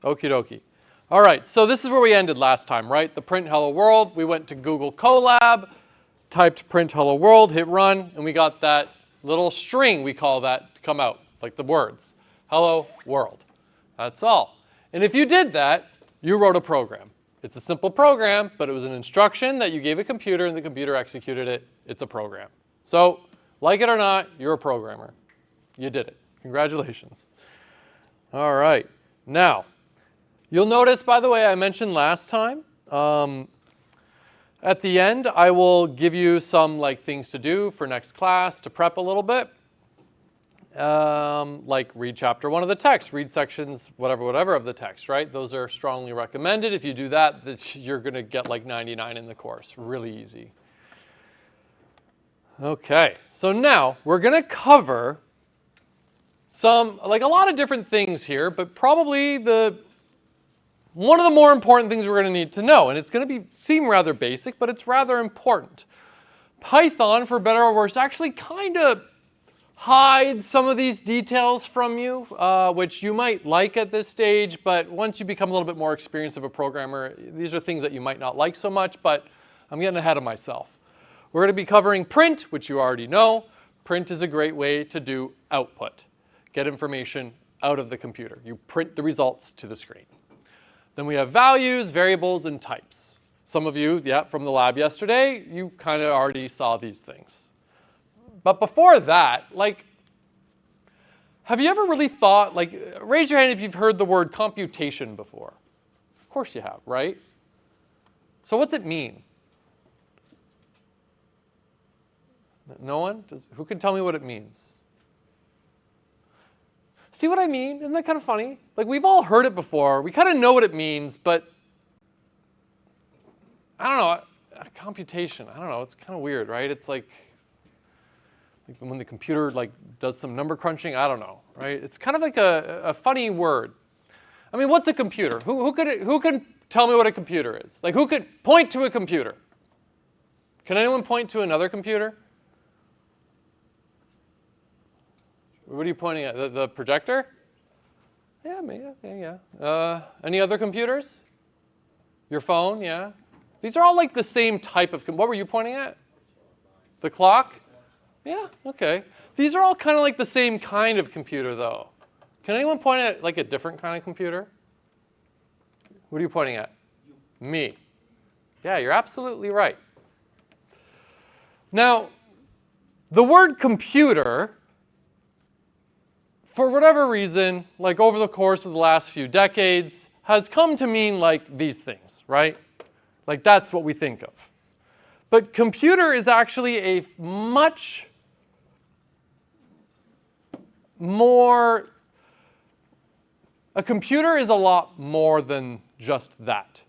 Okie dokie. All right, so this is where we ended last time, right? The print hello world. We went to Google Colab, typed print hello world, hit run, and we got that little string, we call that, to come out, like the words, hello world. That's all. And if you did that, you wrote a program. It's a simple program, but it was an instruction that you gave a computer and the computer executed it. It's a program. So, like it or not, you're a programmer. You did it. Congratulations. All right. Now, you'll notice, by the way, I mentioned last time, at the end, I will give you some things to do for next class to prep a little bit. Like read chapter 1 of the text, read sections, whatever of the text, right? Those are strongly recommended. If you do that, you're going to get like 99 in the course. Really easy. Okay, so now we're going to cover some, a lot of different things here, but probably one of the more important things we're going to need to know, and it's going to seem rather basic, but it's rather important. Python, for better or worse, actually kind of hides some of these details from you, which you might like at this stage, but once you become a little bit more experienced of a programmer, these are things that you might not like so much, but I'm getting ahead of myself. We're going to be covering print, which you already know. Print is a great way to do output. Get information out of the computer. You print the results to the screen. Then we have values, variables, and types. Some of you, from the lab yesterday, you kind of already saw these things. But before that, have you ever really thought, raise your hand if you've heard the word computation before. Of course you have, right? So what's it mean? No one? Who can tell me what it means? See what I mean? Isn't that kind of funny? We've all heard it before. We kind of know what it means, but I don't know. Computation, I don't know. It's kind of weird, right? It's like when the computer does some number crunching, I don't know, right? It's kind of like a funny word. I mean, what's a computer? Who can tell me what a computer is? Who could point to a computer? Can anyone point to another computer? What are you pointing at? The projector? Yeah, maybe, yeah. Any other computers? Your phone, yeah. These are all the same type of, what were you pointing at? The clock? Yeah, okay. These are all kind of the same kind of computer, though. Can anyone point at a different kind of computer? What are you pointing at? Me. Yeah, you're absolutely right. Now, the word computer, for whatever reason, over the course of the last few decades, has come to mean these things, right? That's what we think of. But computer is actually a much more, a computer is a lot more than just that.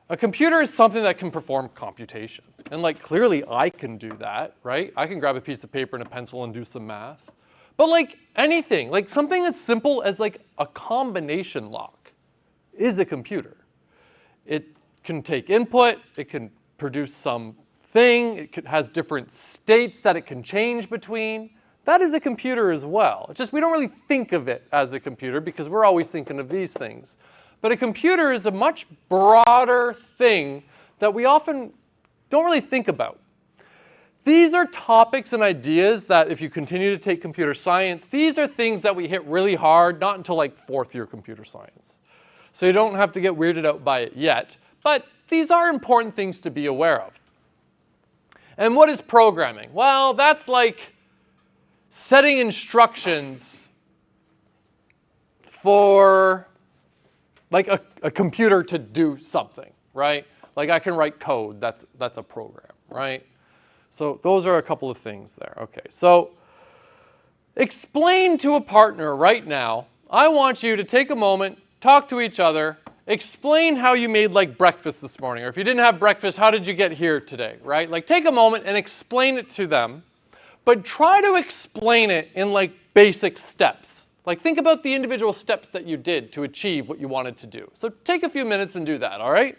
A computer is something that can perform computation. And clearly I can do that, right? I can grab a piece of paper and a pencil and do some math. But anything, something as simple as a combination lock is a computer. It can take input, it can produce something, it has different states that it can change between. That is a computer as well. It's just we don't really think of it as a computer because we're always thinking of these things. But a computer is a much broader thing that we often don't really think about. These are topics and ideas that if you continue to take computer science, these are things that we hit really hard, not until fourth year computer science. So you don't have to get weirded out by it yet, but these are important things to be aware of. And what is programming? Well, that's setting instructions for a computer to do something, right? I can write code, that's a program, right? So those are a couple of things there. Okay, so explain to a partner right now. I want you to take a moment, talk to each other, explain how you made breakfast this morning, or if you didn't have breakfast, how did you get here today, right? Take a moment and explain it to them, but try to explain it in basic steps. Think about the individual steps that you did to achieve what you wanted to do. So take a few minutes and do that, all right?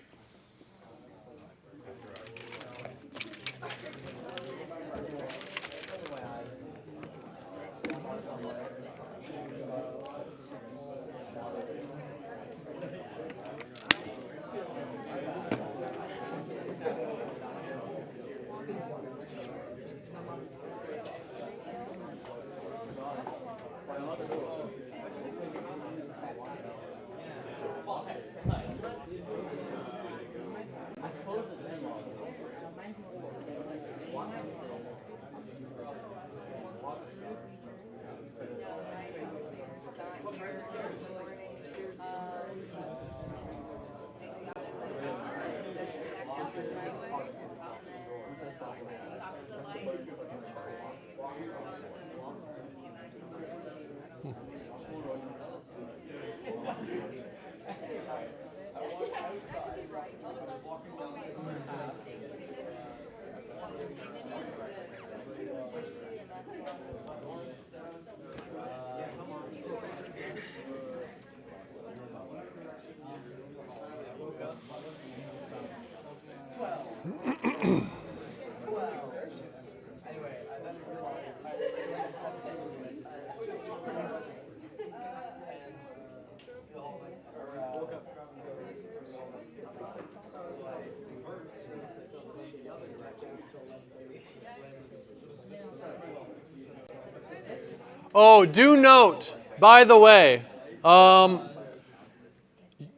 Oh, do note, by the way,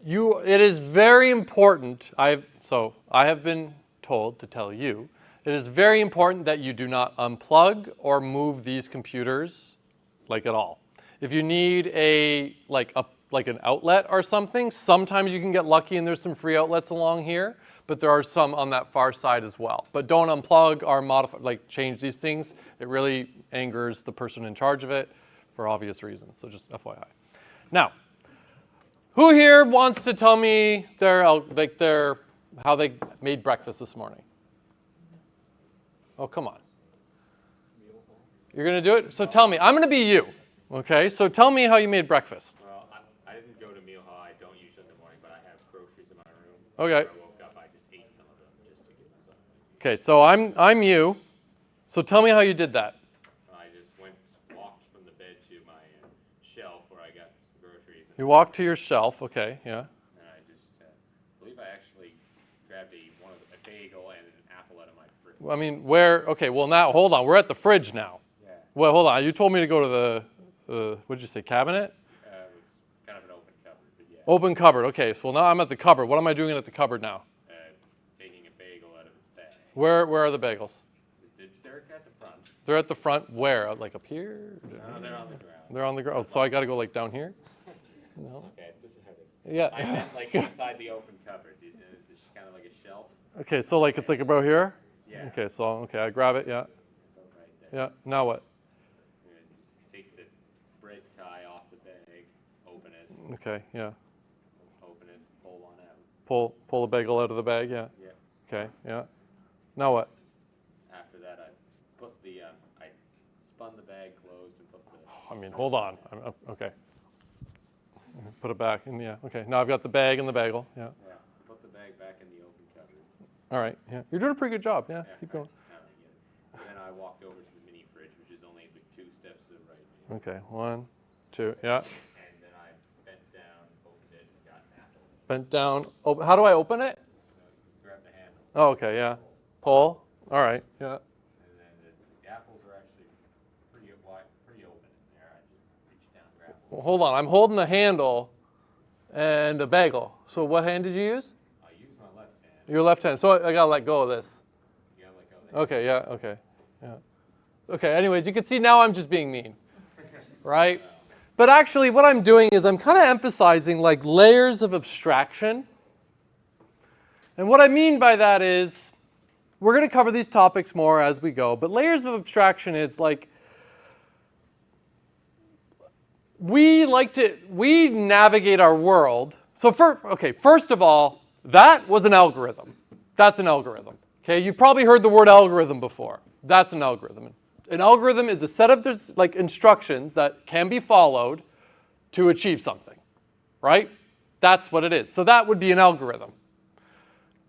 it is very important. I have been told to tell you, it is very important that you do not unplug or move these computers, like at all. If you need like an outlet or something, sometimes you can get lucky and there's some free outlets along here, but there are some on that far side as well. But don't unplug or modify, change these things. It really angers the person in charge of it for obvious reasons. So just FYI. Now, who here wants to tell me how they made breakfast this morning? Oh, come on. You're going to do it? So tell me. I'm going to be you. Okay? So tell me how you made breakfast. Well, I didn't go to meal hall. I don't usually in the morning, but I have groceries in my room. Okay. Before I woke up, I just ate some of them just to give myself an idea. Okay, so I'm you. So tell me how you did that. I just walked from the bed to my shelf where I got groceries. You walked to your shelf. Okay, yeah. And I just believe I actually grabbed a bagel and an apple out of my fridge. I mean, okay, well now, hold on. We're at the fridge now. Yeah. Well, hold on. You told me to go to the what did you say, cabinet? It was kind of an open cupboard, but yeah. Open cupboard. Okay, so now I'm at the cupboard. What am I doing at the cupboard now? Taking a bagel out of its bag. Where are the bagels? They're at the front. They're at the front. Where? Like up here? No, they're on the ground. They're on the ground. Oh, so I got to go like down here? No. Okay, this is how they. Yeah. I meant like inside the open cupboard. It's just kind of like a shelf. Okay, so it's like about here? Yeah. Okay, I grab it. Yeah. Right there. Yeah. Now what? You're gonna just take the bread tie off the bag, open it, Okay. Yeah. pull one out. Pull the bagel out of the bag. Yeah. Yeah. Okay. Yeah. Now what? After that, I spun the bag closed and put the. I mean, hold on. Okay. Put it back in. Yeah. Okay. Now I've got the bag and the bagel. Yeah. Yeah. Put the bag back in the open cupboard. All right. Yeah. You're doing a pretty good job. Yeah. Keep going. Now I get it. And then I walked over to the mini fridge, which is only like 2 steps to the right. Okay. 1, 2. Yeah. And then I bent down, opened it, and got an apple. Bent down. Oh, how do I open it? Grab the handle. Oh, okay. Yeah. Pull. All right. Yeah. And then the apples are actually pretty open in there. I just reached down, grabbed one. Well, hold on. I'm holding the handle and a bagel. So what hand did you use? I used my left hand. Your left hand. So I gotta let go of this. You gotta let go of that. Okay. Yeah. Okay. Yeah. Okay. Anyways, you can see now I'm just being mean, right? But actually, what I'm doing is I'm kind of emphasizing like layers of abstraction. And what I mean by that is, we're going to cover these topics more as we go, but layers of abstraction is like, we navigate our world. So first of all, that was an algorithm. That's an algorithm. Okay, you've probably heard the word algorithm before. That's an algorithm. An algorithm is a set of instructions that can be followed to achieve something, right? That's what it is. So that would be an algorithm.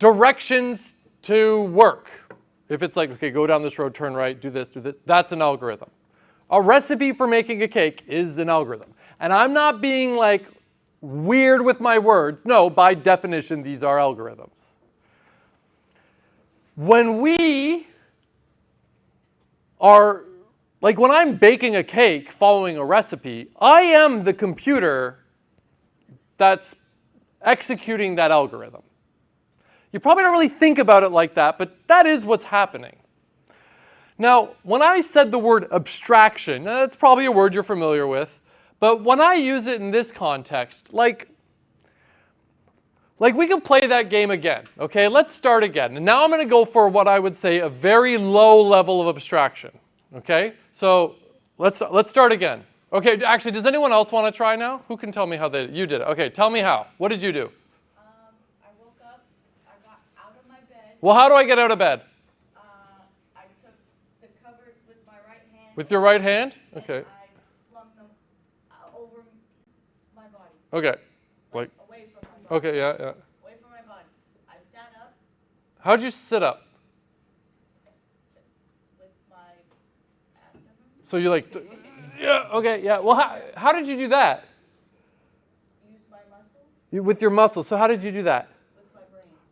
Directions to work. If it's like, okay, go down this road, turn right, do this, that's an algorithm. A recipe for making a cake is an algorithm. And I'm not being like weird with my words. No, by definition, these are algorithms. When we are, like when I'm baking a cake following a recipe, I am the computer that's executing that algorithm. You probably don't really think about it like that, but that is what's happening. Now, when I said the word abstraction, that's probably a word you're familiar with, but when I use it in this context, like we can play that game again, okay? Let's start again. And now I'm going to go for what I would say a very low level of abstraction, okay? So let's start again. Okay, actually, does anyone else want to try now? Who can tell me how you did it? Okay, tell me how. What did you do? I woke up, I got out of my bed. Well, how do I get out of bed? I took the covers with my right hand. With your right hand? Okay. And I flung them over my body. Okay. Like away from my body. Okay, yeah. Away from my body. I sat up. How'd you sit up? With my abdomen. So you like, yeah, okay, yeah. Well, how did you do that? Use my muscles. With your muscles. So how did you do that?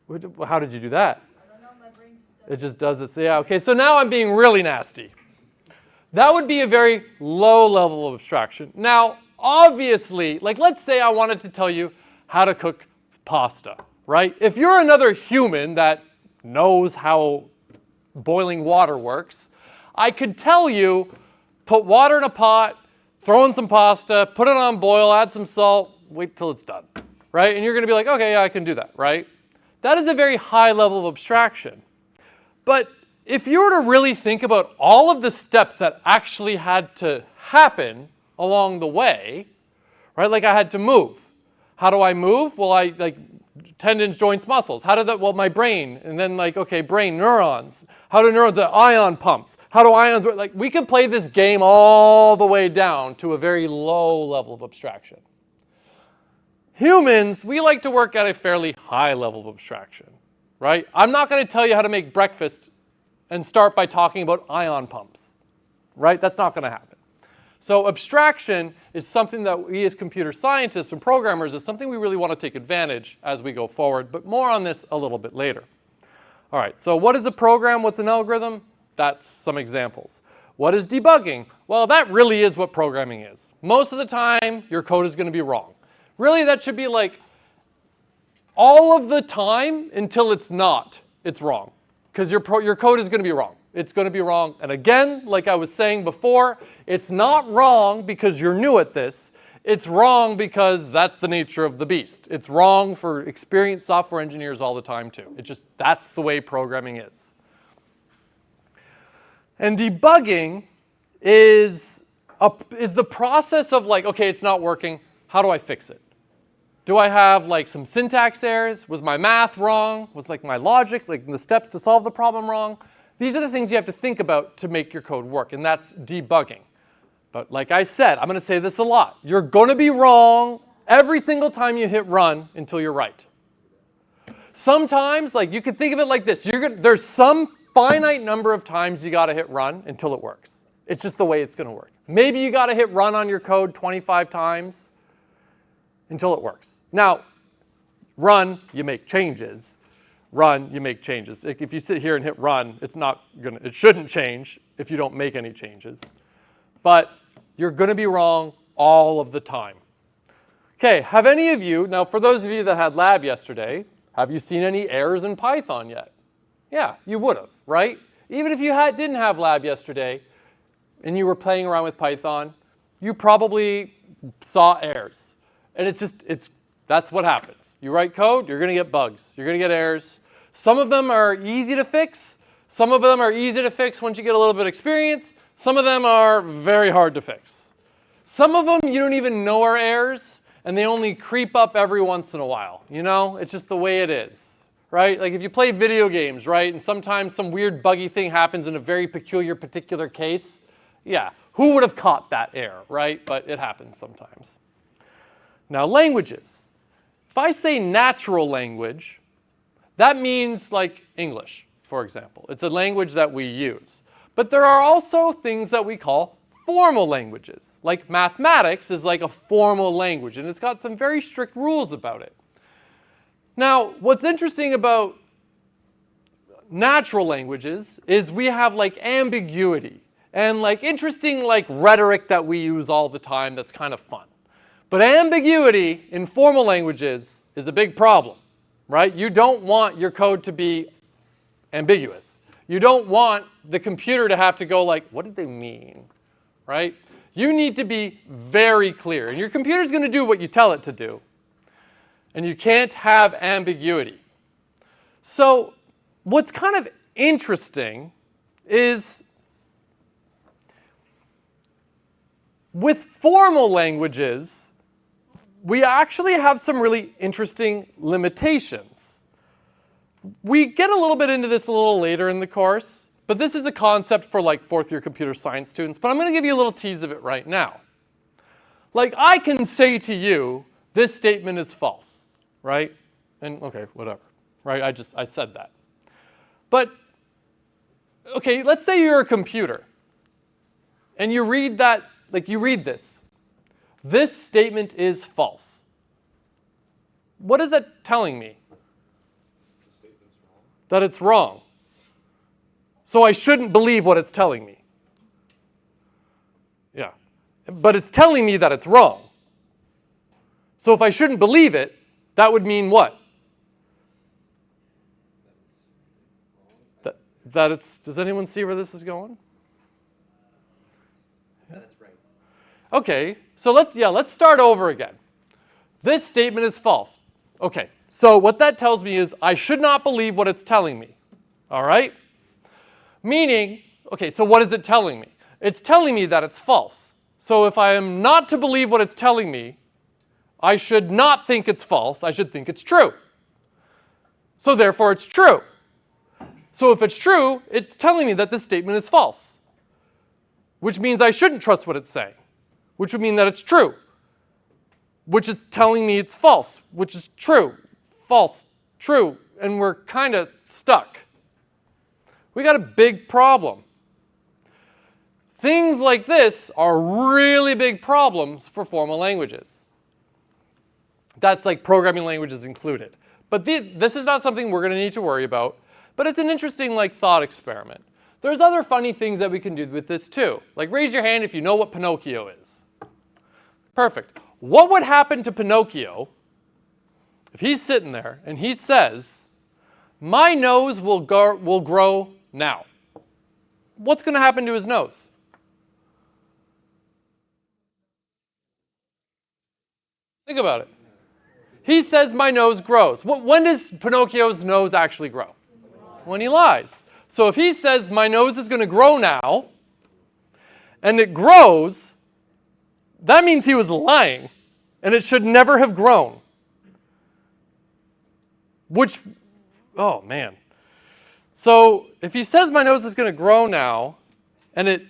With my brain. How did you do that? I don't know, my brain just does It just does it. So yeah, okay, so now I'm being really nasty. That would be a very low level of abstraction. Now, obviously, like let's say I wanted to tell you how to cook pasta, right? If you're another human that knows how boiling water works, I could tell you, put water in a pot, throw in some pasta, put it on boil, add some salt, wait till it's done, right? And you're going to be like, okay, yeah, I can do that, right? That is a very high level of abstraction. But if you were to really think about all of the steps that actually had to happen along the way, right? Like I had to move. How do I move? Well, I like tendons, joints, muscles. How did that? Well, my brain, and then like, okay, brain, neurons. How do neurons, ion pumps? How do ions work? Like we could play this game all the way down to a very low level of abstraction. Humans, we like to work at a fairly high level of abstraction, right? I'm not going to tell you how to make breakfast and start by talking about ion pumps, right? That's not going to happen. So abstraction is something that we as computer scientists and programmers is something we really want to take advantage as we go forward, but more on this a little bit later. All right, so what is a program? What's an algorithm? That's some examples. What is debugging? Well, that really is what programming is. Most of the time, your code is going to be wrong. Really, that should be like all of the time until it's not. It's wrong. Because your code is going to be wrong. It's going to be wrong. And again, like I was saying before, it's not wrong because you're new at this. It's wrong because that's the nature of the beast. It's wrong for experienced software engineers all the time too. That's the way programming is. And debugging is the process of like, okay, it's not working. How do I fix it? Do I have like some syntax errors? Was my math wrong? Was like my logic, like the steps to solve the problem wrong? These are the things you have to think about to make your code work, and that's debugging. But like I said, I'm going to say this a lot. You're going to be wrong every single time you hit run until you're right. Sometimes, like you could think of it like this. There's some finite number of times you got to hit run until it works. It's just the way it's going to work. Maybe you got to hit run on your code 25 times until it works. Now, run, you make changes. Run, you make changes. If you sit here and hit run, it shouldn't change if you don't make any changes. But you're going to be wrong all of the time. Okay, have any of you, now for those of you that had lab yesterday, have you seen any errors in Python yet? Yeah, you would have, right? Even if you didn't have lab yesterday and you were playing around with Python, you probably saw errors. And that's what happens. You write code, you're going to get bugs. You're going to get errors. Some of them are easy to fix. Some of them are easy to fix once you get a little bit of experience. Some of them are very hard to fix. Some of them you don't even know are errors, and they only creep up every once in a while. You know, it's just the way it is, right? Like if you play video games, right, and sometimes some weird buggy thing happens in a very particular case, yeah, who would have caught that error, right? But it happens sometimes. Now, languages. If I say natural language, that means like English, for example. It's a language that we use. But there are also things that we call formal languages. Like mathematics is like a formal language, and it's got some very strict rules about it. Now, what's interesting about natural languages is we have like ambiguity and like interesting like rhetoric that we use all the time that's kind of fun. But ambiguity in formal languages is a big problem, right? You don't want your code to be ambiguous. You don't want the computer to have to go like, what did they mean, right? You need to be very clear. And your computer's going to do what you tell it to do. And you can't have ambiguity. So what's kind of interesting is with formal languages, we actually have some really interesting limitations. We get a little bit into this a little later in the course, but this is a concept for like fourth year computer science students, but I'm going to give you a little tease of it right now. Like I can say to you, this statement is false, right? And okay, whatever, right? I said that. But okay, let's say you're a computer and you read that, like you read this. This statement is false. What is that telling me? That it's wrong. So I shouldn't believe what it's telling me. Yeah. But it's telling me that it's wrong. So if I shouldn't believe it, that would mean what? That it's, does anyone see where this is going? That's right. Okay, so let's start over again. This statement is false. Okay, so what that tells me is I should not believe what it's telling me. All right? Meaning, okay, so what is it telling me? It's telling me that it's false. So if I am not to believe what it's telling me, I should not think it's false, I should think it's true. So therefore it's true. So if it's true, it's telling me that this statement is false, which means I shouldn't trust what it's saying, which would mean that it's true, which is telling me it's false, which is true, false, true, and we're kind of stuck. We got a big problem. Things like this are really big problems for formal languages. That's like programming languages included. But this is not something we're going to need to worry about, but it's an interesting like thought experiment. There's other funny things that we can do with this too. Like raise your hand if you know what Pinocchio is. Perfect. What would happen to Pinocchio if he's sitting there and he says, my nose will grow now? What's going to happen to his nose? Think about it. He says my nose grows. When does Pinocchio's nose actually grow? When he lies. So if he says my nose is going to grow now, and it grows, that means he was lying, and it should never have grown. Which, oh man. So if he says my nose is going to grow now, and it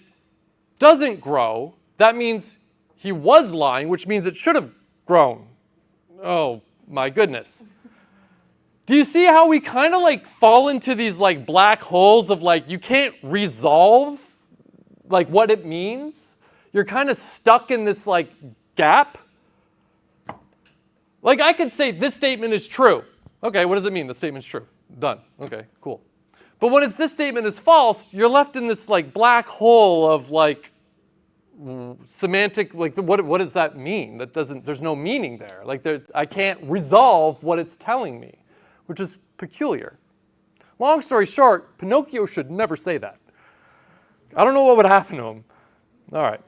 doesn't grow, that means he was lying, which means it should have grown. Oh my goodness. Do you see how we kind of like fall into these like black holes of like you can't resolve like what it means? You're kind of stuck in this like gap. Like I could say this statement is true. Okay, what does it mean? The statement's true. Done. Okay, cool. But when it's this statement is false, you're left in this like black hole of like semantic, like what does that mean? That doesn't, there's no meaning there. Like I can't resolve what it's telling me, which is peculiar. Long story short, Pinocchio should never say that. I don't know what would happen to him. All right.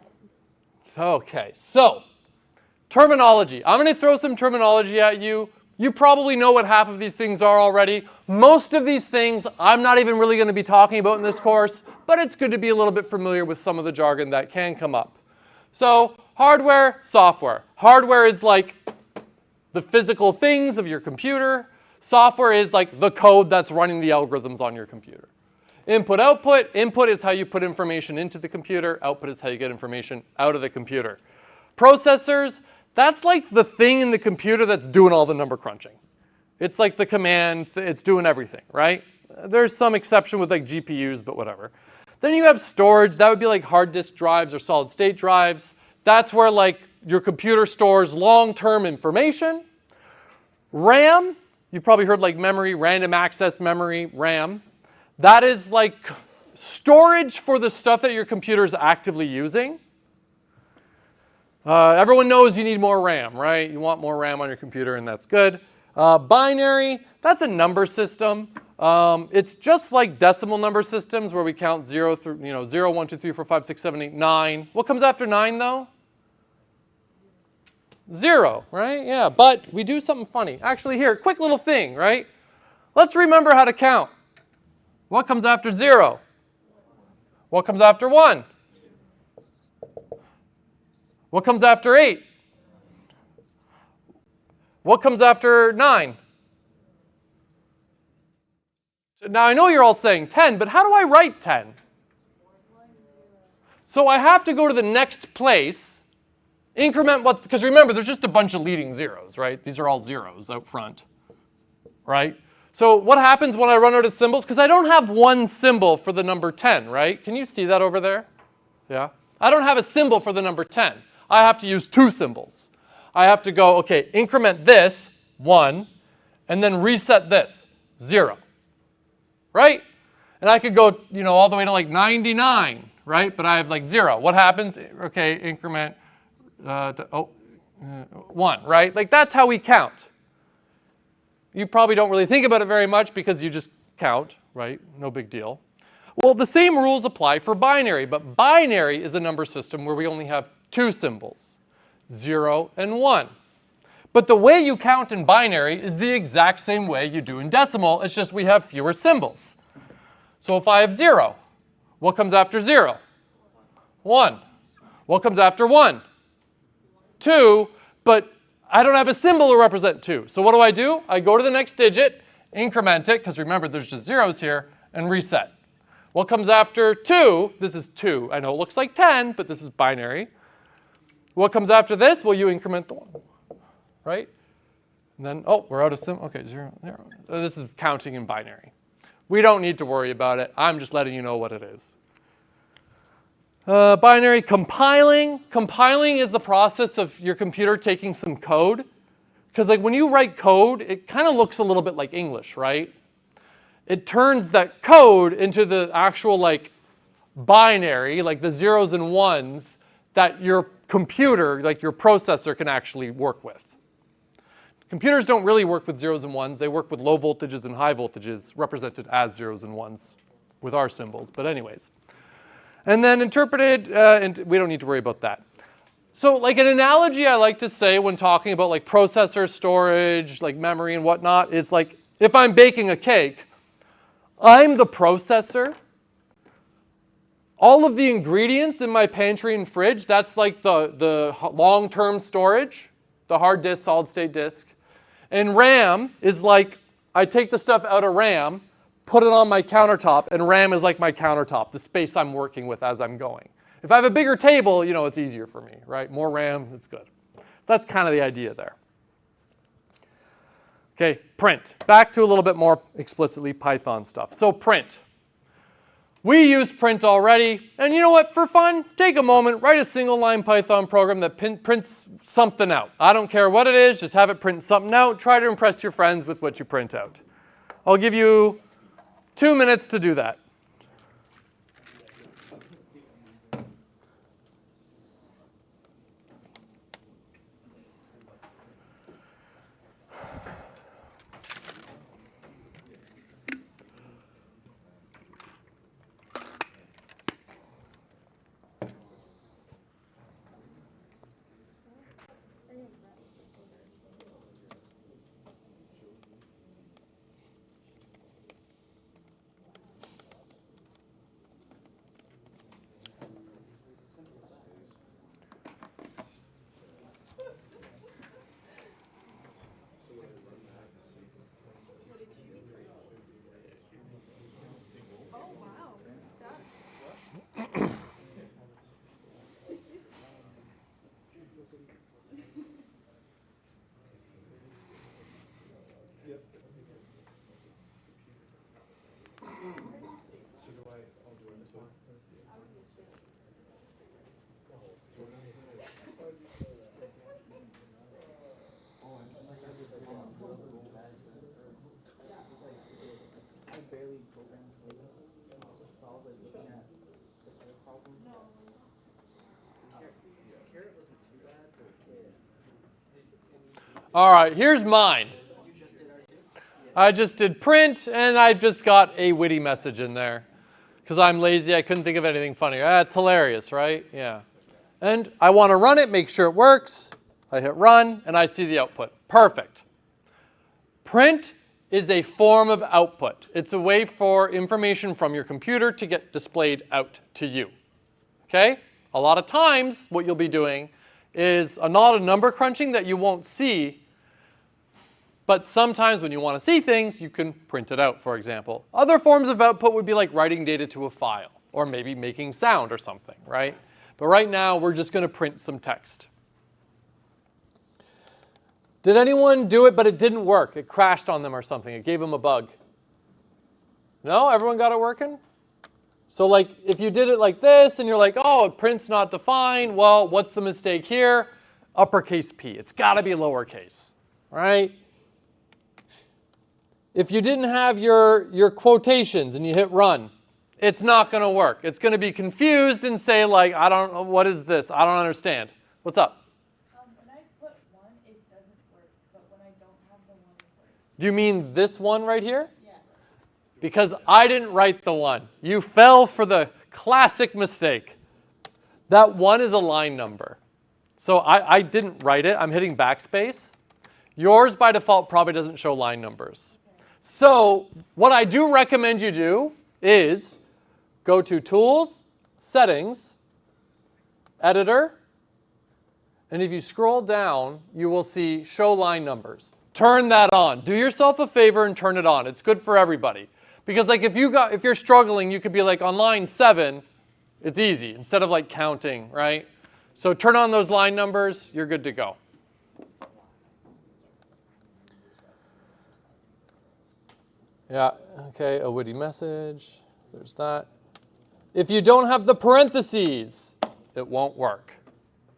Okay, so terminology. I'm going to throw some terminology at you. You probably know what half of these things are already. Most of these things I'm not even really going to be talking about in this course, but it's good to be a little bit familiar with some of the jargon that can come up. So hardware, software. Hardware is like the physical things of your computer. Software is like the code that's running the algorithms on your computer. Input, output. Input is how you put information into the computer. Output is how you get information out of the computer. Processors, that's like the thing in the computer that's doing all the number crunching. It's like the command, it's doing everything, right? There's some exception with like GPUs, but whatever. Then you have storage. That would be like hard disk drives or solid state drives. That's where like your computer stores long-term information. RAM, you've probably heard like memory, random access memory, RAM. That is like storage for the stuff that your computer is actively using. Everyone knows you need more RAM, right? You want more RAM on your computer, and that's good. Binary, that's a number system. It's just like decimal number systems where we count 0 through, 0, 1, 2, 3, 4, 5, 6, 7, 8, 9. What comes after 9 though? 0, right? Yeah, but we do something funny. Actually here, quick little thing, right? Let's remember how to count. What comes after 0? What comes after 1? What comes after 8? What comes after 9? Now I know you're all saying 10, but how do I write 10? So I have to go to the next place, increment what's, because remember there's just a bunch of leading zeros, right? These are all zeros out front, right? So what happens when I run out of symbols? Because I don't have one symbol for the number 10, right? Can you see that over there? Yeah. I don't have a symbol for the number 10. I have to use two symbols. I have to go, okay, increment this, 1, and then reset this, 0. Right? And I could go, all the way to like 99, right? But I have like 0. What happens? Okay, increment 1, right? Like that's how we count. You probably don't really think about it very much because you just count, right? No big deal. Well, the same rules apply for binary, but binary is a number system where we only have two symbols, 0 and 1. But the way you count in binary is the exact same way you do in decimal. It's just we have fewer symbols. So if I have 0, what comes after 0? 1. What comes after 1? 2, but I don't have a symbol to represent 2. So what do? I go to the next digit, increment it, because remember there's just zeros here, and reset. What comes after 2? This is 2. I know it looks like 10, but this is binary. What comes after this? Well, you increment the 1. Right? And then, oh, we're out of symbol. Okay, 0, 0. So this is counting in binary. We don't need to worry about it. I'm just letting you know what it is. Binary compiling. Compiling is the process of your computer taking some code. Because like when you write code, it kind of looks a little bit like English, right? It turns that code into the actual like binary, like the zeros and ones that your computer, like your processor, can actually work with. Computers don't really work with zeros and ones. They work with low voltages and high voltages represented as zeros and ones with our symbols. But anyways. And then interpreted, and we don't need to worry about that. So like an analogy I like to say when talking about like processor storage, like memory and whatnot, is like if I'm baking a cake, I'm the processor. All of the ingredients in my pantry and fridge, that's like the long-term storage, the hard disk, solid state disk. And RAM is like, I take the stuff out of RAM, put it on my countertop, and RAM is like my countertop, the space I'm working with as I'm going. If I have a bigger table, it's easier for me, right? More RAM, it's good. So that's kind of the idea there. Okay, print. Back to a little bit more explicitly Python stuff. So print. We use print already, and you know what, for fun, take a moment, write a single line Python program that prints something out. I don't care what it is, just have it print something out. Try to impress your friends with what you print out. I'll give you 2 minutes to do that. All right, here's mine. I just did print, and I just got a witty message in there. Because I'm lazy, I couldn't think of anything funnier. That's hilarious, right? Yeah. And I want to run it, make sure it works. I hit run, and I see the output. Perfect. Print is a form of output. It's a way for information from your computer to get displayed out to you. Okay? A lot of times, what you'll be doing is a lot of number crunching that you won't see, but sometimes when you want to see things, you can print it out, for example. Other forms of output would be like writing data to a file, or maybe making sound or something, right? But right now, we're just going to print some text. Did anyone do it, but it didn't work? It crashed on them or something. It gave them a bug. No? Everyone got it working? So like, if you did it like this, and you're like, oh, print's not defined, well, what's the mistake here? Uppercase P. It's got to be lowercase, right? If you didn't have your quotations and you hit run, it's not going to work. It's going to be confused and say like, I don't know, what is this? I don't understand. What's up? When I put one, it doesn't work, but when I don't have the one, it works. Do you mean this one right here? Yeah. Because I didn't write the one. You fell for the classic mistake. That one is a line number. So I didn't write it. I'm hitting backspace. Yours by default probably doesn't show line numbers. So what I do recommend you do is go to Tools, Settings, Editor, and if you scroll down, you will see Show Line Numbers. Turn that on. Do yourself a favor and turn it on. It's good for everybody. Because like if you're struggling, you could be like on line 7, it's easy, instead of like counting, right? So turn on those line numbers, you're good to go. Yeah, okay, a witty message. There's that. If you don't have the parentheses, it won't work.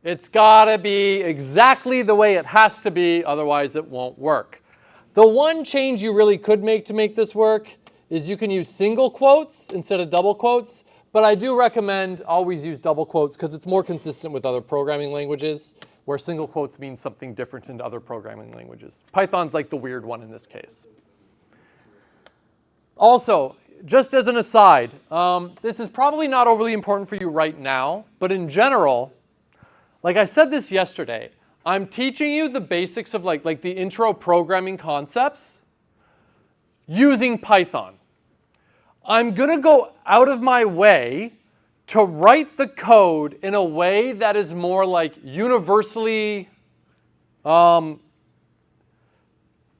It's got to be exactly the way it has to be, otherwise it won't work. The one change you really could make to make this work is you can use single quotes instead of double quotes, but I do recommend always use double quotes because it's more consistent with other programming languages, where single quotes mean something different in other programming languages. Python's like the weird one in this case. Also, just as an aside, this is probably not overly important for you right now, but in general, like I said this yesterday, I'm teaching you the basics of like the intro programming concepts using Python. I'm going to go out of my way to write the code in a way that is more like universally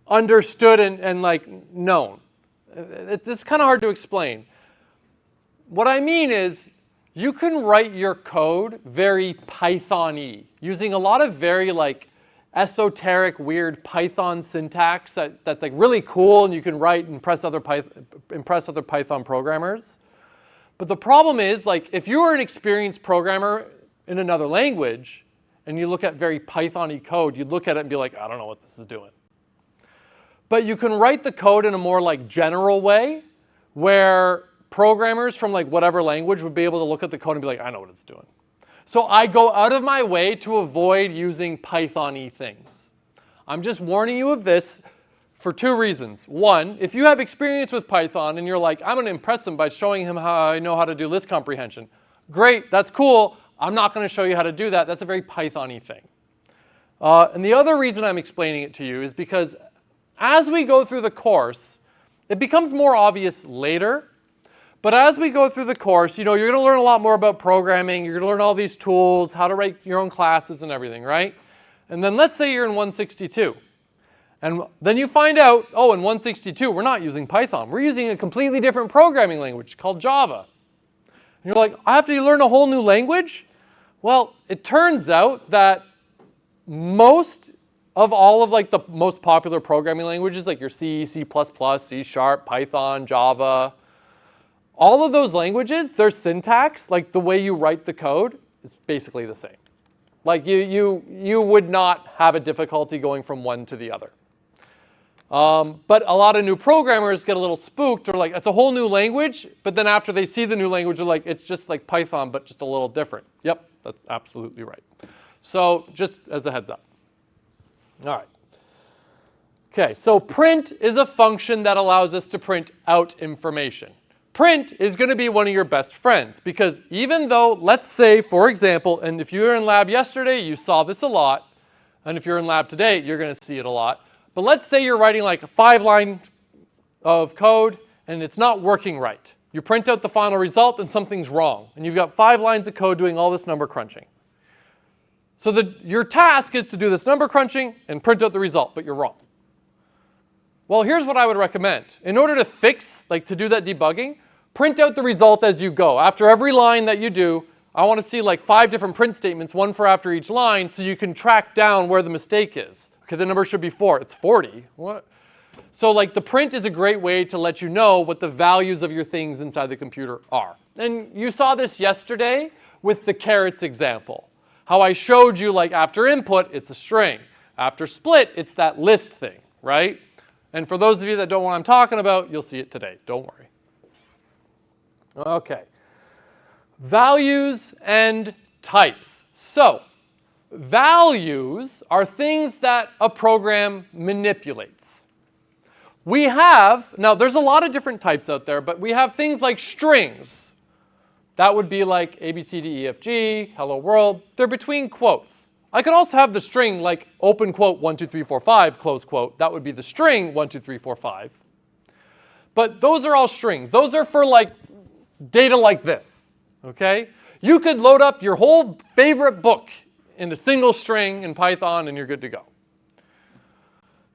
understood and like known. It's kind of hard to explain. What I mean is you can write your code very Python-y, using a lot of very like esoteric, weird Python syntax that's like really cool, and you can write and impress other Python programmers. But the problem is, like, if you are an experienced programmer in another language and you look at very Python-y code, you'd look at it and be like, I don't know what this is doing. But you can write the code in a more like general way where programmers from like whatever language would be able to look at the code and be like, I know what it's doing. So I go out of my way to avoid using Python-y things. I'm just warning you of this for 2 reasons. One, if you have experience with Python and you're like, I'm going to impress him by showing him how I know how to do list comprehension. Great, that's cool. I'm not going to show you how to do that. That's a very Python-y thing. And the other reason I'm explaining it to you is because as we go through the course, it becomes more obvious later. But as we go through the course, you know, you're going to learn a lot more about programming. You're going to learn all these tools, how to write your own classes and everything, right? And then let's say you're in 162. And then you find out, oh, in 162, we're not using Python. We're using a completely different programming language called Java. And you're like, I have to learn a whole new language? Well, it turns out that most of all of like the most popular programming languages, like your C, C++, C#, Python, Java, all of those languages, their syntax, like the way you write the code, is basically the same. Like you would not have a difficulty going from one to the other. But a lot of new programmers get a little spooked, or like, it's a whole new language, but then after they see the new language, they're like, it's just like Python, but just a little different. Yep, that's absolutely right. So just as a heads up. All right. Okay, so print is a function that allows us to print out information. Print is going to be one of your best friends because even though, let's say, for example, and if you were in lab yesterday, you saw this a lot, and if you're in lab today, you're going to see it a lot. But let's say you're writing like a 5-line of code and it's not working right. You print out the final result and something's wrong, and you've got 5 lines of code doing all this number crunching. So your task is to do this number crunching and print out the result, but you're wrong. Well, here's what I would recommend. In order to fix, like to do that debugging, print out the result as you go. After every line that you do, I want to see like 5 different print statements, one for after each line, so you can track down where the mistake is. Okay, the number should be 4. It's 40. What? So like the print is a great way to let you know what the values of your things inside the computer are. And you saw this yesterday with the carrots example. How I showed you like after input, it's a string. After split, it's that list thing, right? And for those of you that don't know what I'm talking about, you'll see it today. Don't worry. Okay. Values and types. So, values are things that a program manipulates. We have, now there's a lot of different types out there, but we have things like strings. That would be like A, B, C, D, E, F, G, hello world. They're between quotes. I could also have the string like open quote 1, 2, 3, 4, 5, close quote. That would be the string 1, 2, 3, 4, 5. But those are all strings. Those are for like data like this, okay? You could load up your whole favorite book in a single string in Python and you're good to go.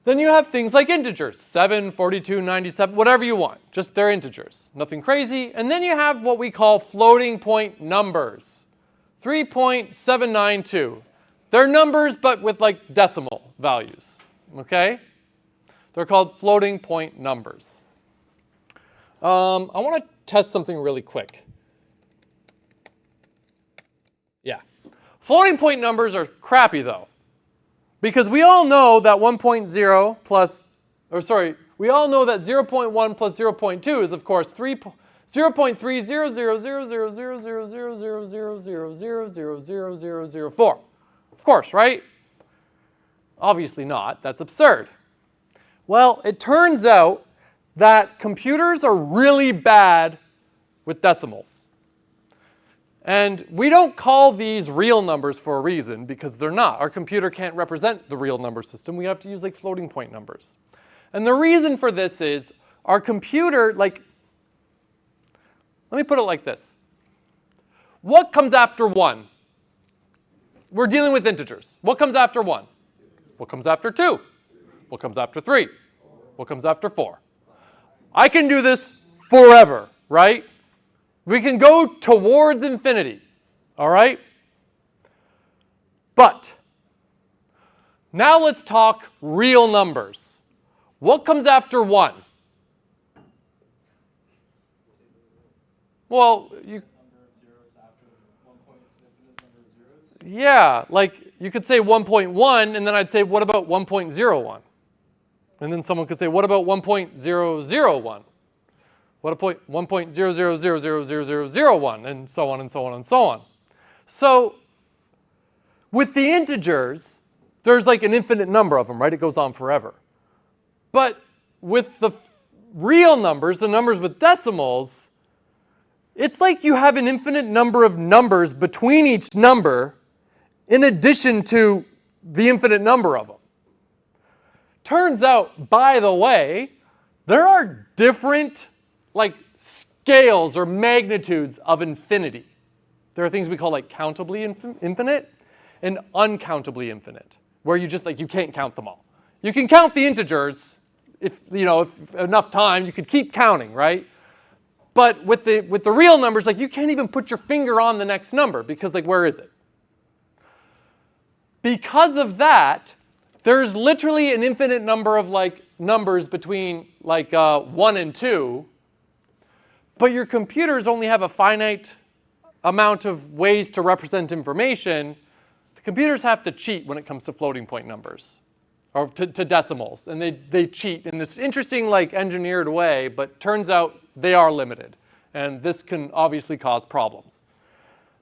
Then you have things like integers, 7, 42, 97, whatever you want. Just they're integers, nothing crazy. And then you have what we call floating point numbers, 3.792. They're numbers but with like decimal values, okay? They're called floating point numbers. I want to test something really quick. Yeah. Floating point numbers are crappy though. Because we all know that 1.0 plus, or sorry, we all know that 0.1 plus 0.2 is of course 0.3000000000000000004. Of course, right? Obviously not. That's absurd. Well, it turns out that computers are really bad with decimals. And we don't call these real numbers for a reason because they're not. Our computer can't represent the real number system. We have to use like floating point numbers. And the reason for this is our computer, like, let me put it like this. What comes after 1? We're dealing with integers. What comes after 1? What comes after 2? What comes after 3? What comes after 4? I can do this forever, right? We can go towards infinity, all right? But now let's talk real numbers. What comes after 1? Well, yeah, like you could say 1.1, and then I'd say, what about 1.01? And then someone could say, what about 1.001? What a point 1.000000001, and so on and so on and so on. So with the integers, there's like an infinite number of them, right? It goes on forever. But with the real numbers, the numbers with decimals, it's like you have an infinite number of numbers between each number in addition to the infinite number of them. Turns out, by the way, there are different like scales or magnitudes of infinity. There are things we call like countably infinite and uncountably infinite, where you just like, you can't count them all. You can count the integers if enough time, you could keep counting, right? But with the real numbers, like you can't even put your finger on the next number because like, where is it? Because of that, there's literally an infinite number of like numbers between like 1 and 2, but your computers only have a finite amount of ways to represent information. The computers have to cheat when it comes to floating point numbers, or to decimals, and they cheat in this interesting like engineered way, but turns out they are limited, and this can obviously cause problems.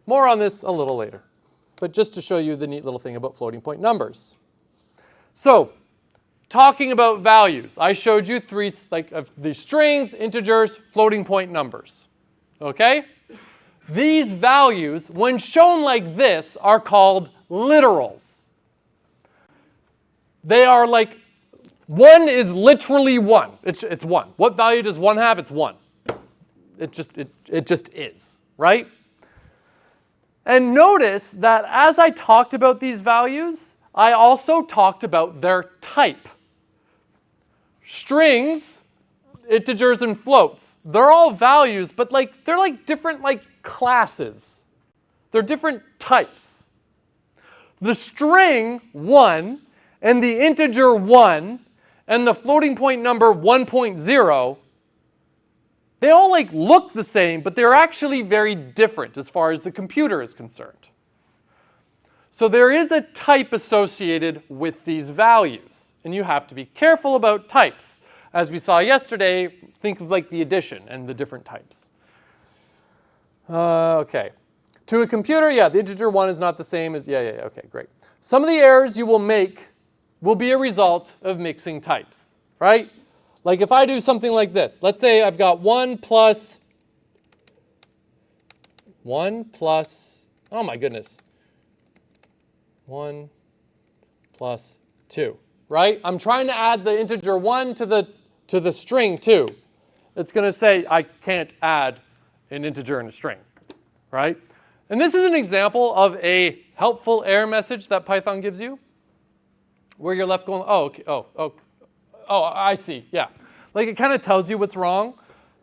More on this a little later, but just to show you the neat little thing about floating point numbers. So talking about values. I showed you three, like the strings, integers, floating point numbers. Okay? These values, when shown like this, are called literals. They are like, 1 is literally 1. It's 1. What value does 1 have? It's 1. It just is, right? And notice that as I talked about these values, I also talked about their type. Strings, integers, and floats, they're all values, but they're like different classes. They're different types. The string 1 and the integer 1 and the floating point number 1.0, they all look the same, but they're actually very different as far as the computer is concerned. So there is a type associated with these values, and you have to be careful about types. As we saw yesterday, think of the addition and the different types. Okay. To a computer, yeah, the integer 1 is not the same as, okay, great. Some of the errors you will make will be a result of mixing types, right? Like if I do something like this, let's say I've got 1 plus, oh my goodness, 1 plus 2, right? I'm trying to add the integer 1 to the string 2. It's going to say I can't add an integer and a string, right? And this is an example of a helpful error message that Python gives you, where you're left going, oh, okay, oh, I see, yeah. Like it kind of tells you what's wrong,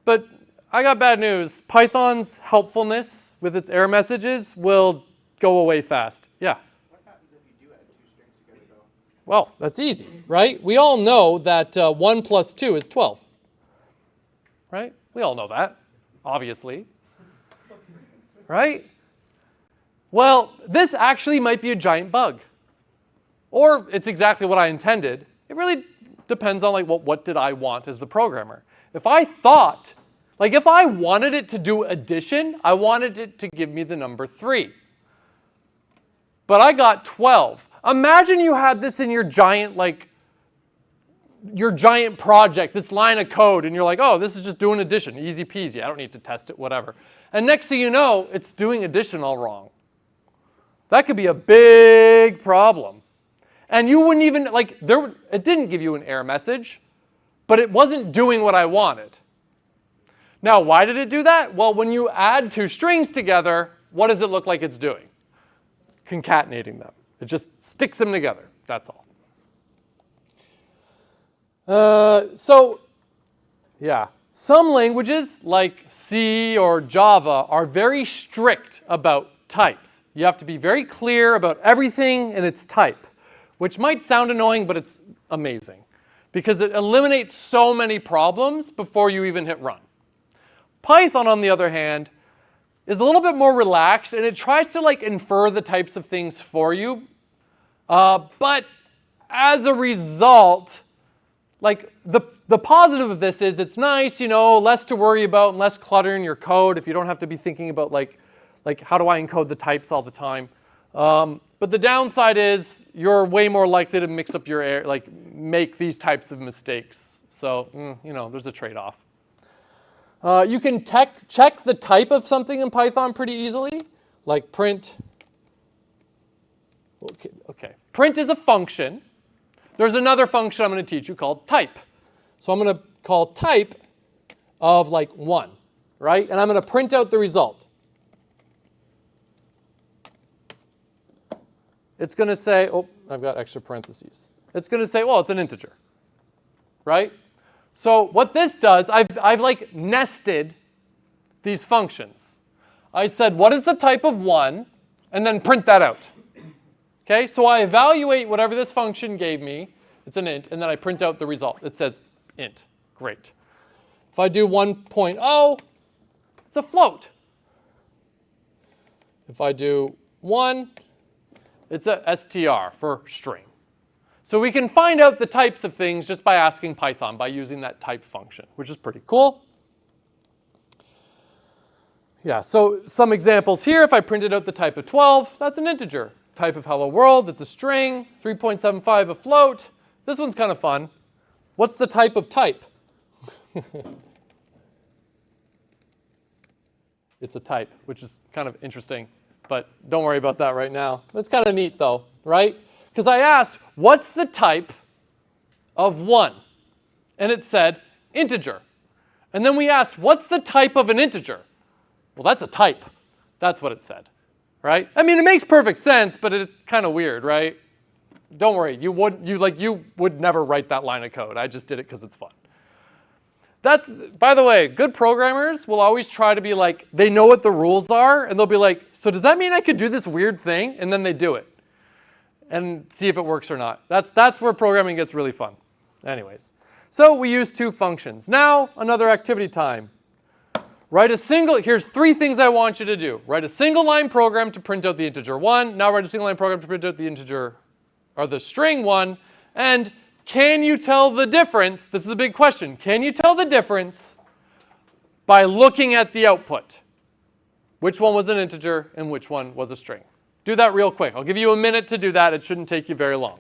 but I got bad news. Python's helpfulness with its error messages will go away fast. Yeah? What happens if you do add two strings together though? Well, that's easy, right? We all know that 1 plus 2 is 12, right? We all know that, obviously, right? Well, this actually might be a giant bug. Or it's exactly what I intended. It really depends on what did I want as the programmer. If I thought, if I wanted it to do addition, I wanted it to give me the number 3. But I got 12. Imagine you had this in your giant, your giant project, this line of code, and you're like, oh, this is just doing addition, easy peasy, I don't need to test it, whatever. And next thing you know, it's doing addition all wrong. That could be a big problem. And you wouldn't even, it didn't give you an error message, but it wasn't doing what I wanted. Now, why did it do that? Well, when you add two strings together, what does it look like it's doing? Concatenating them. It just sticks them together, that's all. Some languages, like C or Java, are very strict about types. You have to be very clear about everything and its type, which might sound annoying, but it's amazing because it eliminates so many problems before you even hit run. Python, on the other hand, is a little bit more relaxed, and it tries to infer the types of things for you. But as a result, the positive of this is it's nice, less to worry about and less clutter in your code if you don't have to be thinking about how do I encode the types all the time. But the downside is you're way more likely to mix up your make these types of mistakes. So, there's a trade-off. You can check the type of something in Python pretty easily, like print. Okay. Print is a function. There's another function I'm going to teach you called type. So I'm going to call type of 1, right? And I'm going to print out the result. It's going to say, oh, I've got extra parentheses. It's going to say, well, it's an integer, right? So what this does, I've nested these functions. I said, what is the type of 1? And then print that out. Okay, so I evaluate whatever this function gave me. It's an int, and then I print out the result. It says int. Great. If I do 1.0, it's a float. If I do 1, it's a str for string. So we can find out the types of things just by asking Python, by using that type function, which is pretty cool. Yeah, so some examples here. If I printed out the type of 12, that's an integer. Type of hello world, it's a string. 3.75 a float. This one's kind of fun. What's the type of type? It's a type, which is kind of interesting, but don't worry about that right now. It's kind of neat though, right? Because I asked, what's the type of 1? And it said integer. And then we asked, what's the type of an integer? Well, that's a type. That's what it said, right? I mean, it makes perfect sense, but it's kind of weird, right? Don't worry, you would never write that line of code. I just did it because it's fun. That's, by the way, good programmers will always try to be like, they know what the rules are, and they'll be like, so does that mean I could do this weird thing? And then they do it and see if it works or not. That's where programming gets really fun. Anyways, so we use 2 functions. Now, another activity time. Here's 3 things I want you to do. Write a single line program to print out the integer 1. Now write a single line program to print out the integer, or the string 1. And can you tell the difference? This is a big question. Can you tell the difference by looking at the output? Which one was an integer and which one was a string? Do that real quick. I'll give you a minute to do that. It shouldn't take you very long.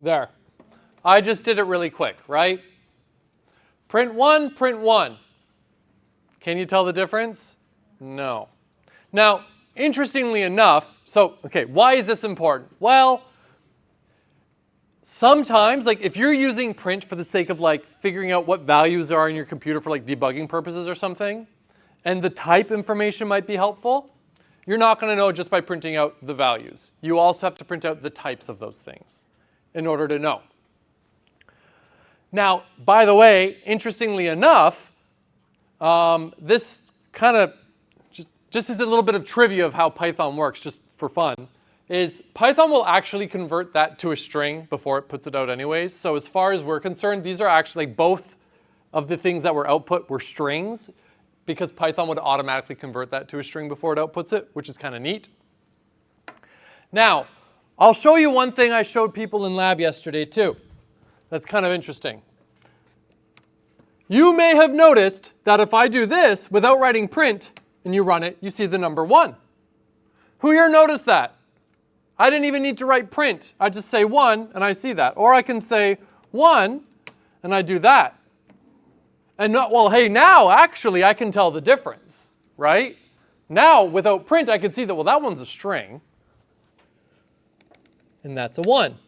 There. I just did it really quick, right? Print 1, print 1. Can you tell the difference? No. Now, interestingly enough, why is this important? Well, sometimes, like if you're using print for the sake of like figuring out what values are in your computer for like debugging purposes or something, and the type information might be helpful, you're not going to know just by printing out the values. You also have to print out the types of those things in order to know. Now, by the way, interestingly enough, this kind of just as a little bit of trivia of how Python works, just for fun, is Python will actually convert that to a string before it puts it out anyways. So as far as we're concerned, these are actually both of the things that were output were strings, because Python would automatically convert that to a string before it outputs it, which is kind of neat. Now, I'll show you one thing I showed people in lab yesterday too. That's kind of interesting. You may have noticed that if I do this without writing print and you run it, you see the number 1. Who here noticed that? I didn't even need to write print. I just say 1 and I see that. Or I can say 1 and I do that. And well, hey, now actually I can tell the difference, right? Now without print I can see that, well, that one's a string and that's a 1.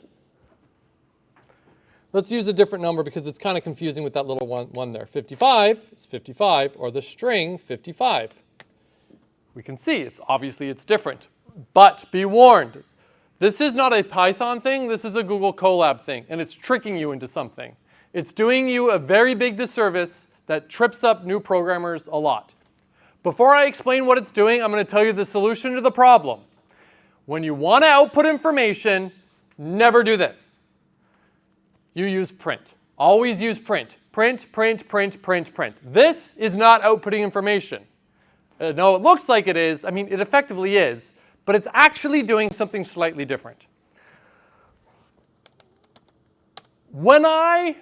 Let's use a different number because it's kind of confusing with that little one there. 55 is 55, or the string 55. We can see it's different. But be warned, this is not a Python thing, this is a Google Colab thing, and it's tricking you into something. It's doing you a very big disservice that trips up new programmers a lot. Before I explain what it's doing, I'm going to tell you the solution to the problem. When you want to output information, never do this. You use print. Always use print. Print, print, print, print, print. This is not outputting information. No, it looks like it is. I mean, it effectively is, but it's actually doing something slightly different. When I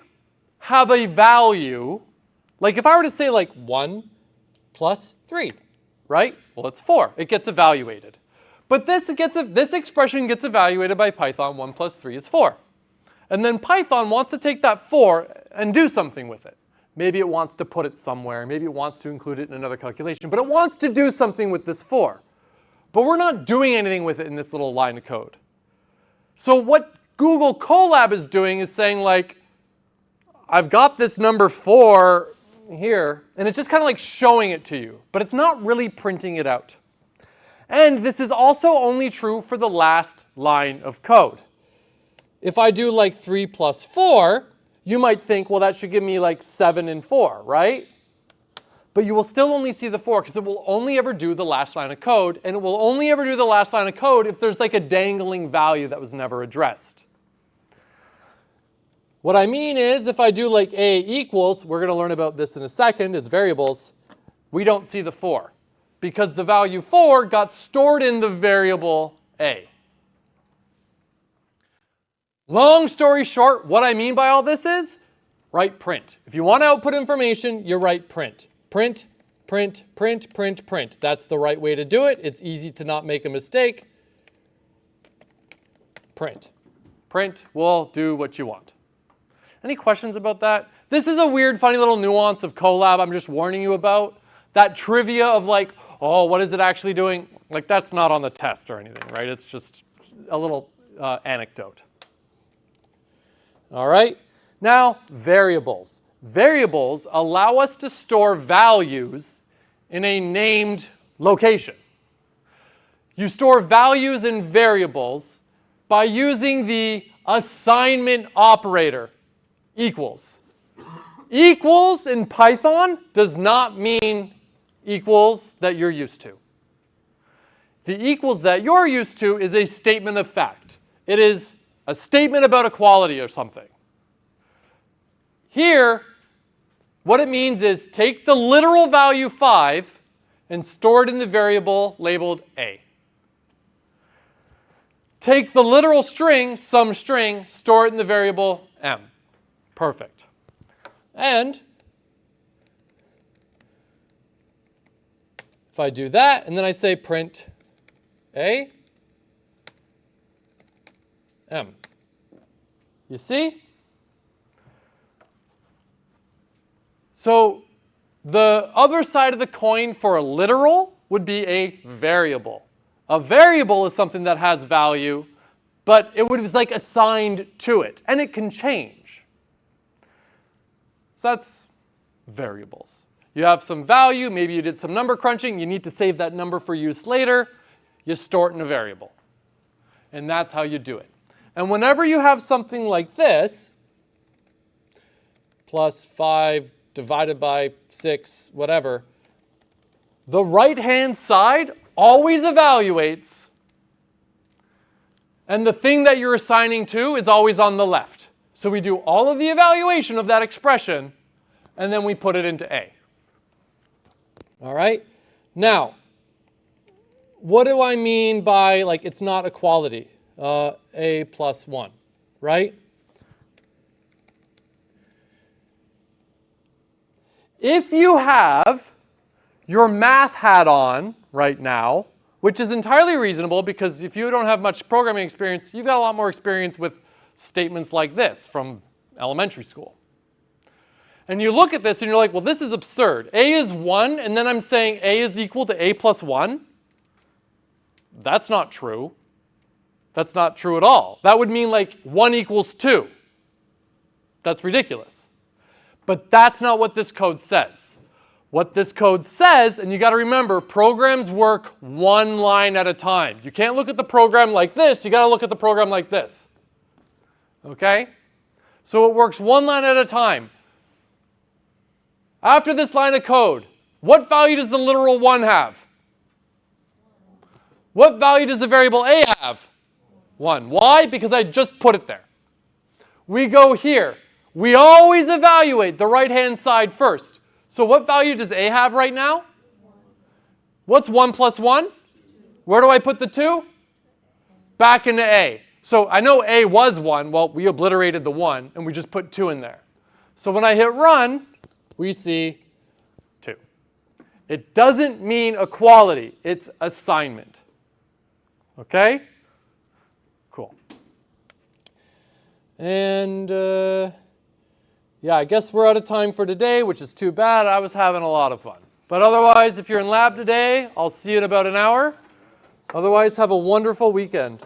have a value, like if I were to say like 1 plus 3, right? Well, it's 4. It gets evaluated. But this expression gets evaluated by Python. 1 plus 3 is 4. And then Python wants to take that 4 and do something with it. Maybe it wants to put it somewhere. Maybe it wants to include it in another calculation. But it wants to do something with this 4. But we're not doing anything with it in this little line of code. So what Google Colab is doing is saying, like, I've got this number 4 here, and it's just kind of like showing it to you. But it's not really printing it out. And this is also only true for the last line of code. If I do like 3 plus 4, you might think, well, that should give me like 7 and 4, right? But you will still only see the 4 because it will only ever do the last line of code, and it will only ever do the last line of code if there's like a dangling value that was never addressed. What I mean is if I do like a equals, we're going to learn about this in a second, it's variables, we don't see the 4 because the value 4 got stored in the variable a. Long story short, what I mean by all this is write print. If you want to output information, you write print. Print, print, print, print, print. That's the right way to do it. It's easy to not make a mistake. Print. Print will do what you want. Any questions about that? This is a weird, funny little nuance of Colab I'm just warning you about. That trivia of like, oh, what is it actually doing? Like that's not on the test or anything, right? It's just a little anecdote. All right, now variables. Variables allow us to store values in a named location. You store values in variables by using the assignment operator, equals. Equals in Python does not mean equals that you're used to. The equals that you're used to is a statement of fact. It is a statement about equality or something. Here, what it means is take the literal value 5 and store it in the variable labeled a. Take the literal string, some string, store it in the variable m. Perfect. And if I do that, and then I say print a, m. You see? So the other side of the coin for a literal would be a variable. A variable is something that has value, but it was like assigned to it, and it can change. So that's variables. You have some value, maybe you did some number crunching, you need to save that number for use later, you store it in a variable. And that's how you do it. And whenever you have something like this, plus 5 divided by 6, whatever, the right-hand side always evaluates, and the thing that you're assigning to is always on the left. So we do all of the evaluation of that expression, and then we put it into A. All right? Now, what do I mean by, like, it's not equality? A plus 1, right? If you have your math hat on right now, which is entirely reasonable because if you don't have much programming experience, you've got a lot more experience with statements like this from elementary school. And you look at this and you're like, well, this is absurd. A is 1, and then I'm saying A is equal to A plus 1. That's not true. That's not true at all. That would mean like 1 equals 2. That's ridiculous. But that's not what this code says. What this code says, and you got to remember, programs work one line at a time. You can't look at the program like this. You got to look at the program like this. Okay? So it works one line at a time. After this line of code, what value does the literal 1 have? What value does the variable a have? 1. Why? Because I just put it there. We go here. We always evaluate the right-hand side first. So what value does a have right now? 1. What's 1 plus 1? Where do I put the 2? Back into a. So I know a was 1. Well, we obliterated the 1, and we just put 2 in there. So when I hit run, we see 2. It doesn't mean equality. It's assignment. Okay? Cool. And yeah, I guess we're out of time for today, which is too bad. I was having a lot of fun. But otherwise, if you're in lab today, I'll see you in about an hour. Otherwise, have a wonderful weekend.